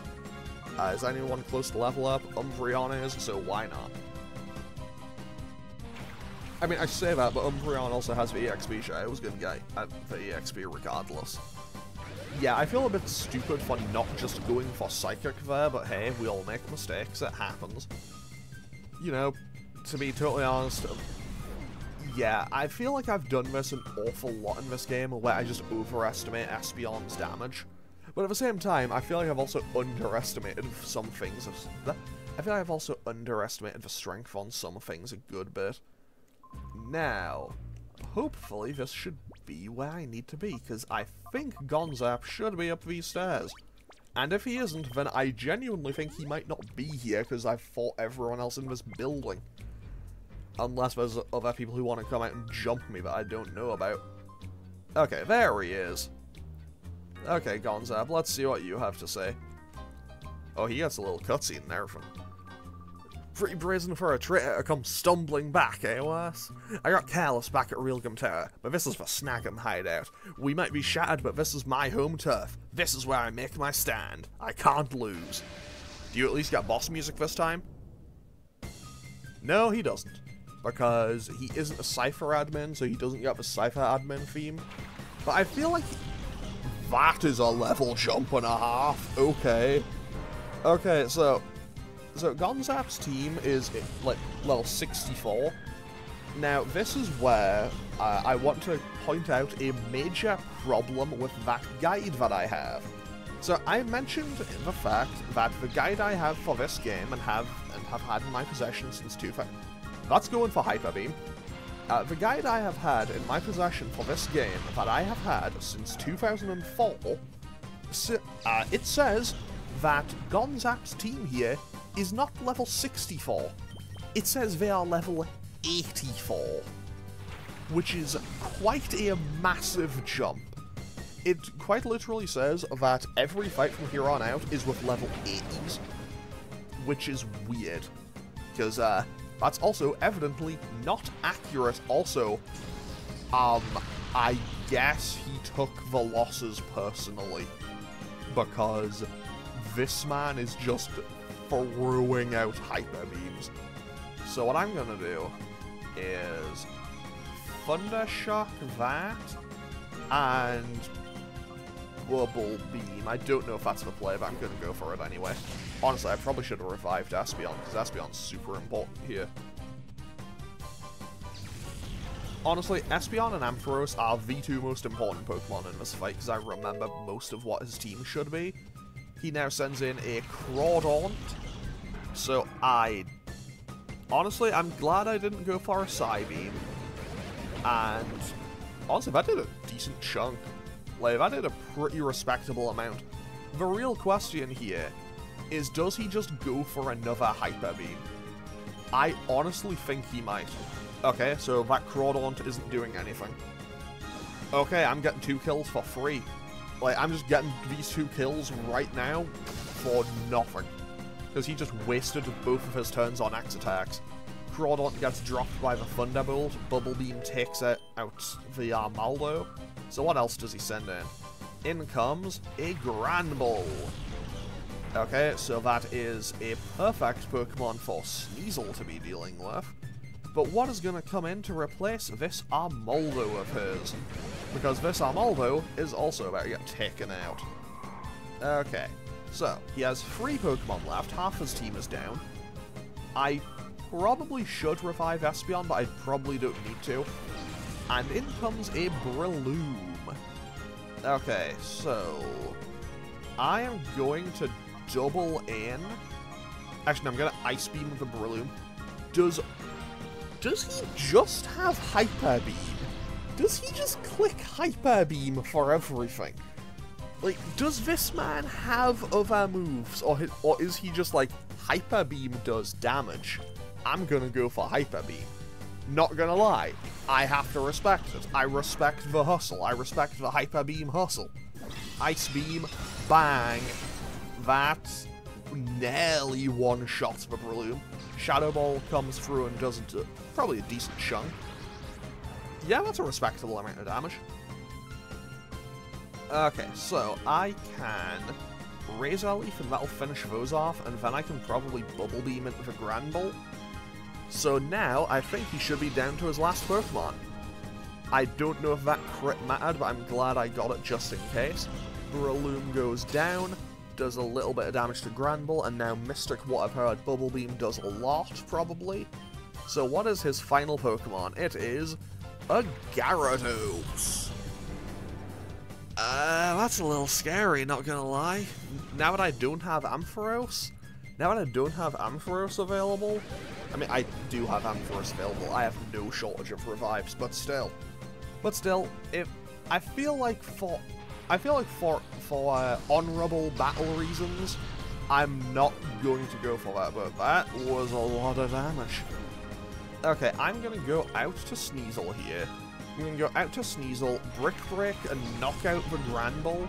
Is anyone close to level up? Umbreon is, so why not? I mean, I say that, but Umbreon also has the EXP share. I was going to get the EXP regardless. Yeah, I feel a bit stupid for not just going for Psychic there, but hey, we all make mistakes, it happens. You know, to be totally honest, yeah, I feel like I've done this an awful lot in this game, where I just overestimate Espeon's damage. But at the same time, I feel like I've also underestimated some things. I feel like I've also underestimated the strength on some things a good bit. Now, hopefully this should be where I need to be, because I think Gonzap should be up these stairs. And if he isn't, then I genuinely think he might not be here, because I've fought everyone else in this building. Unless there's other people who want to come out and jump me that I don't know about. Okay, there he is. Okay, Gonzap, let's see what you have to say. Oh, he gets a little cutscene and everything. Pretty brazen for a traitor to come stumbling back, eh, Wes? I got careless back at Realgam Tower, but this is the Snagem Hideout. We might be shattered, but this is my home turf. This is where I make my stand. I can't lose. Do you at least get boss music this time? No, he doesn't. Because he isn't a Cypher admin, so he doesn't get the Cypher admin theme. But I feel like that is a level jump and a half. Okay. Okay, so Gonzap's team is, like, level 64. Now, this is where I want to point out a major problem with that guide that I have. So, I mentioned the fact that the guide I have for this game and have had in my possession since 2000... That's going for Hyper Beam. The guide I have had in my possession for this game that I have had since 2004, it says that Gonzap's team here is not level 64. It says they are level 84, which is quite a massive jump. It quite literally says that every fight from here on out is with level 80s, which is weird, because that's also evidently not accurate. Also, I guess he took the losses personally, because this man is just throwing out hyper beams. So what I'm gonna do is Thunder Shock that, and Bubble Beam. I don't know if that's the play, but I'm gonna go for it anyway. Honestly, I probably should have revived Espeon, because Espeon's super important here. Honestly, Espeon and Ampharos are the two most important Pokemon in this fight, because I remember most of what his team should be. He now sends in a Crawdaunt, so honestly, I'm glad I didn't go for a Psybeam, and honestly, that did a decent chunk. Like, that did a pretty respectable amount. The real question here is, does he just go for another Hyper Beam? I honestly think he might. Okay, so that Crawdaunt isn't doing anything. Okay, I'm getting 2 kills for free. Like, I'm just getting these 2 kills right now for nothing. Because he just wasted both of his turns on X attacks. Crawdaunt gets dropped by the Thunderbolt. Bubble Beam takes it out the Maldo. So what else does he send in? In comes a Grand Ball. Okay, so that is a perfect Pokemon for Sneasel to be dealing with. But what is going to come in to replace this Armaldo of hers? Because this Armaldo is also about to get taken out. Okay, so he has 3 Pokemon left, half his team is down. I probably should revive Espeon, but I probably don't need to. And in comes a Breloom. Okay, so I am going to double in. Actually, no, I'm going to Ice Beam the Breloom. Does he just have Hyper Beam? Does he just click Hyper Beam for everything? Like, does this man have other moves, or is he just like, Hyper Beam does damage, I'm gonna go for Hyper Beam? Not gonna lie, I have to respect it. I respect the hustle. I respect the Hyper Beam hustle. Ice Beam, bang. That nearly one-shots the Breloom. Shadow Ball comes through and does probably a decent chunk. Yeah, that's a respectable amount of damage. Okay, so I can Razor Leaf and that'll finish those off, and then I can probably Bubble Beam into the Granbull. So now, I think he should be down to his last Pokemon. I don't know if that crit mattered, but I'm glad I got it just in case. Breloom goes down, does a little bit of damage to Granbull, and now Mystic, what I've heard, Bubble Beam does a lot, probably. So what is his final Pokemon? It is a Gyarados. That's a little scary, not gonna lie. Now that I don't have Ampharos available, I mean, I do have Ampharos available, I have no shortage of revives, but still, if I feel like for honorable battle reasons, I'm not going to go for that, but that was a lot of damage. Okay, I'm gonna go out to Sneasel here. I'm going to go out to Sneasel, Brick Break, and knock out the Granbull,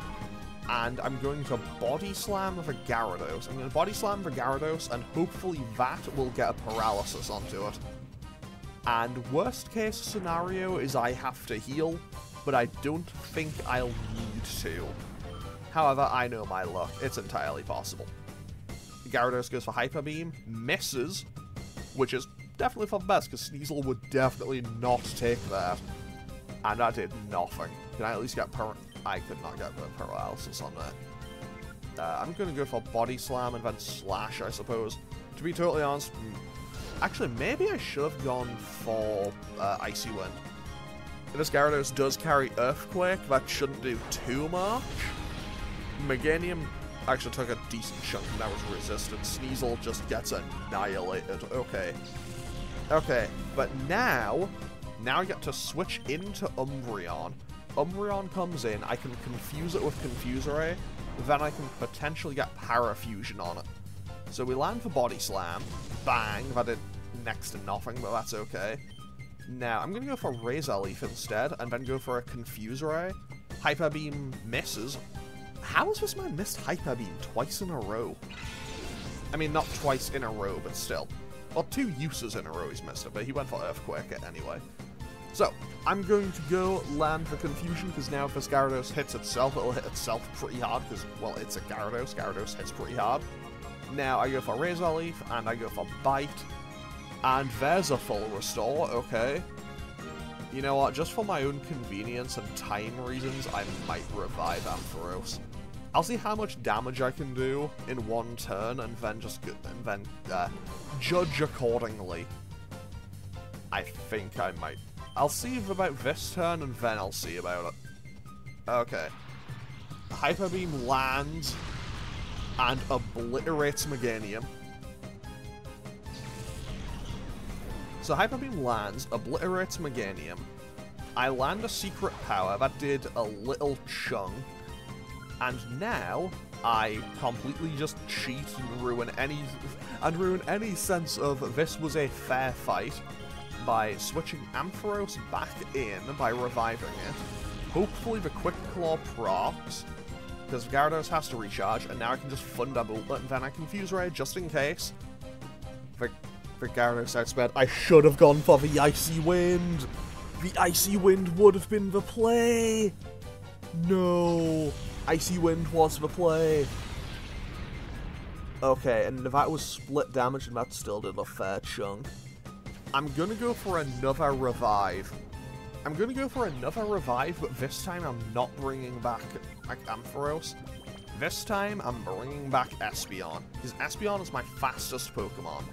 and I'm going to Body Slam the Gyarados. I'm going to Body Slam the Gyarados, and hopefully that will get a Paralysis onto it. And worst case scenario is I have to heal, but I don't think I'll need to. However, I know my luck. It's entirely possible. Gyarados goes for Hyper Beam, misses, which is definitely for the best, because Sneasel would definitely not take that. And that did nothing. Can I at least get I could not get Paralysis on that. I'm going to go for Body Slam and then Slash, I suppose. To be totally honest, actually, maybe I should have gone for Icy Wind. This Gyarados does carry Earthquake. That shouldn't do too much. Meganium actually took a decent chunk and that was resistant. Sneasel just gets annihilated. Okay. Okay, but now I get to switch into Umbreon. Umbreon comes in, I can confuse it with Confuse Ray, then I can potentially get Parafusion on it. So we land for Body Slam, bang, that did next to nothing, but that's okay. Now, I'm going to go for Razor Leaf instead, and then go for a Confuse Ray. Hyper Beam misses. How has this man missed Hyper Beam twice in a row? I mean, not twice in a row, but still. Well, 2 uses in a row he's missed it, but he went for Earthquake it anyway. So, I'm going to go land for Confusion, because now if this Gyarados hits itself, it'll hit itself pretty hard, because, well, it's a Gyarados. Gyarados hits pretty hard. Now, I go for Razor Leaf, and I go for Bite. And there's a full restore, okay. You know what, just for my own convenience and time reasons, I might revive Ampharos. I'll see how much damage I can do in one turn, and then judge accordingly. I think I might. I'll see about this turn, and then I'll see about it. Okay. Hyper Beam lands, and obliterates Meganium. So Hyper Beam lands, obliterates Meganium. I land a Secret Power, that did a little chunk. And now, I completely just cheat and ruin any sense of this was a fair fight by switching Ampharos back in by reviving it. Hopefully the Quick Claw procs, because Gyarados has to recharge, and now I can just Thunderbolt it, and then I Confuse Ray just in case. The Gyarados outsped. I should have gone for the Icy Wind! The Icy Wind would have been the play! No! Icy Wind was the play! Okay, and that was split damage, and that still did a fair chunk. I'm gonna go for another revive. But this time I'm not bringing back Ampharos. This time I'm bringing back Espeon, because Espeon is my fastest Pokemon.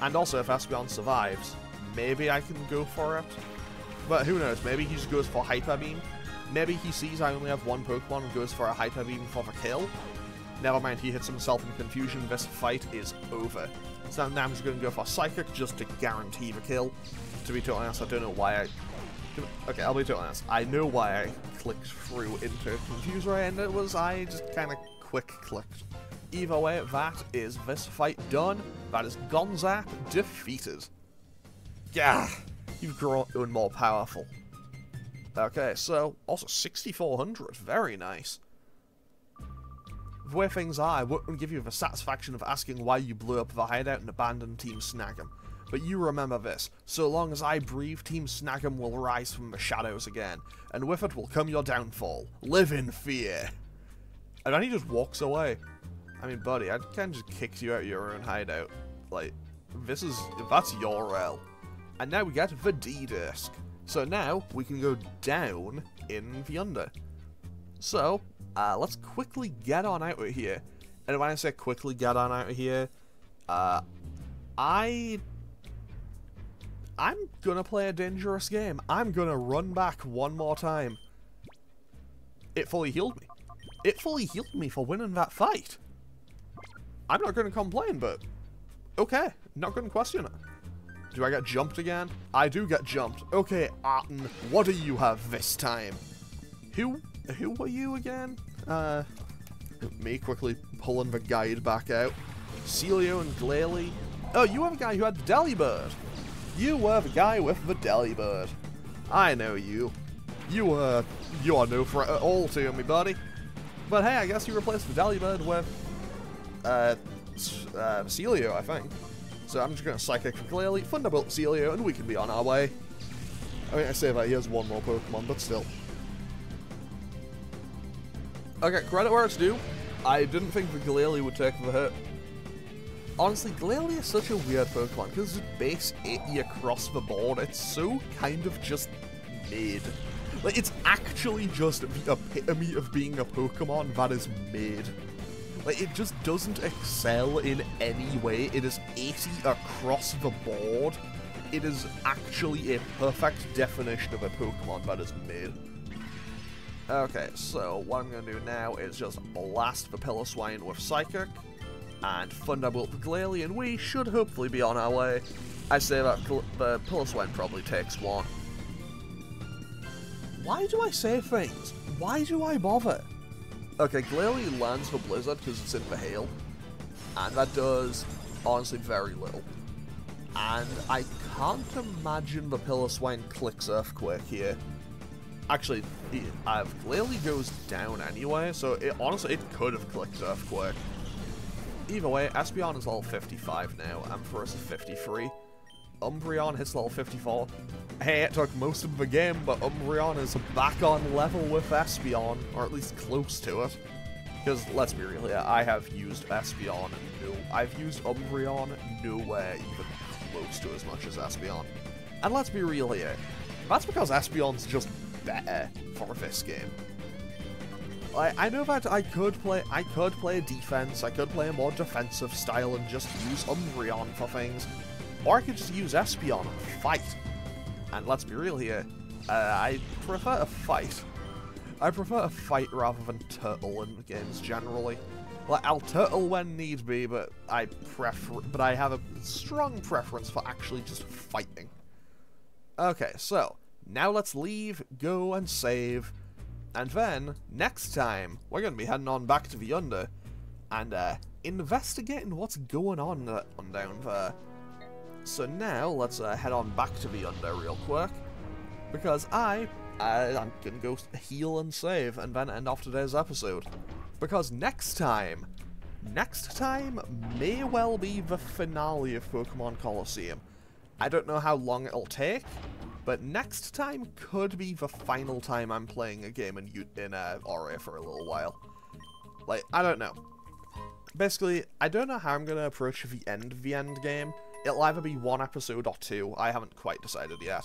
And also, if Espeon survives, maybe I can go for it. But who knows, maybe he just goes for Hyper Beam. Maybe he sees I only have one Pokemon and goes for a Hyper Beam for the kill. Never mind, he hits himself in Confusion, this fight is over. So now I'm just going to go for Psychic just to guarantee the kill. To be totally honest, I don't know why okay, I'll be totally honest. I know why I clicked through into Confuse Ray, and it was I just kind of quick clicked. Either way, that is this fight done. That is Gonzap defeated. Yeah, you've grown more powerful. Okay, so also 6,400, very nice. The way things are, I wouldn't give you the satisfaction of asking why you blew up the hideout and abandoned Team Snagem. But you remember this, so long as I breathe, Team Snagem will rise from the shadows again, and with it will come your downfall. Live in fear. And then he just walks away. I mean, buddy, I kind of just kicked you out of your own hideout. Like, that's your L. And now we get the D-disc. So now, we can go down in the under. So, let's quickly get on out of here. And when I say quickly get on out of here, I'm gonna play a dangerous game. I'm gonna run back one more time. It fully healed me. It fully healed me for winning that fight. I'm not gonna complain, but okay, not gonna question it. Do I get jumped again? I do get jumped. Okay, Arton, what do you have this time? Who were you again? Me quickly pulling the guide back out. Celio and Glalie. Oh, you were the guy who had the Delibird. You were the guy with the Delibird. I know you. You are no threat at all to me, buddy. But hey, I guess you replaced the Delibird with Celio, I think. So I'm just going to Psychic for Glalie, Thunderbolt Celio, and we can be on our way. I mean, I say that he has one more Pokemon, but still. Okay, credit where it's due. I didn't think the Glalie would take the hit. Honestly, Glalie is such a weird Pokemon, because it's base 80 across the board. It's so kind of just mid. Like, it's actually just the epitome of being a Pokemon that is mid. Like, it just doesn't excel in any way. It is 80 across the board. It is actually a perfect definition of a Pokemon that is mid. Okay, so what I'm going to do now is just blast the Piloswine with Psychic, and Thunderbolt the Glalie, and we should hopefully be on our way. I say that the Piloswine probably takes one. Why do I say things? Why do I bother? Okay, Glalie lands for Blizzard because it's in the hail, and that does, honestly, very little. And I can't imagine the Piloswine clicks Earthquake here. Actually, Glalie goes down anyway, so honestly, it could have clicked Earthquake. Either way, Espeon is level 55 now, Ampharos is 53. Umbreon hits level 54. Hey, it took most of the game, but Umbreon is back on level with Espeon, or at least close to it. Because, let's be real here, I have used Espeon, I've used Umbreon nowhere even close to as much as Espeon. And let's be real here, that's because Espeon's just better for this game. Like, I know that I could play defense, I could play a more defensive style and just use Umbreon for things. Or I could just use Espeon and fight. And let's be real here, I prefer a fight. I prefer a fight rather than turtle in games generally. Like, I'll turtle when need be, but I have a strong preference for actually just fighting. Okay, so now let's leave, go and save, and then next time we're going to be heading on back to the Under and investigating what's going on down there. So now, let's head on back to the Under real quick, because I'm gonna go heal and save, and then end off today's episode. Because next time may well be the finale of Pokemon Colosseum. I don't know how long it'll take, but next time could be the final time I'm playing a game in Aura for a little while. Like, I don't know. Basically, I don't know how I'm gonna approach the end game. It'll either be one episode or two, I haven't quite decided yet.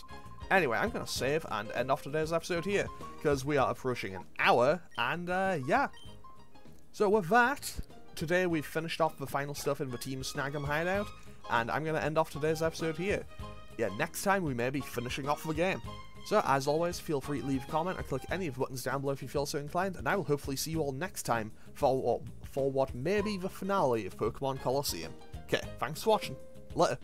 Anyway, I'm going to save and end off today's episode here, because we are approaching an hour, and yeah. So with that, today we've finished off the final stuff in the Team Snagem Hideout, and I'm going to end off today's episode here. Yeah, next time we may be finishing off the game. So as always, feel free to leave a comment or click any of the buttons down below if you feel so inclined, and I will hopefully see you all next time for what may be the finale of Pokemon Colosseum. Okay, thanks for watching. Later.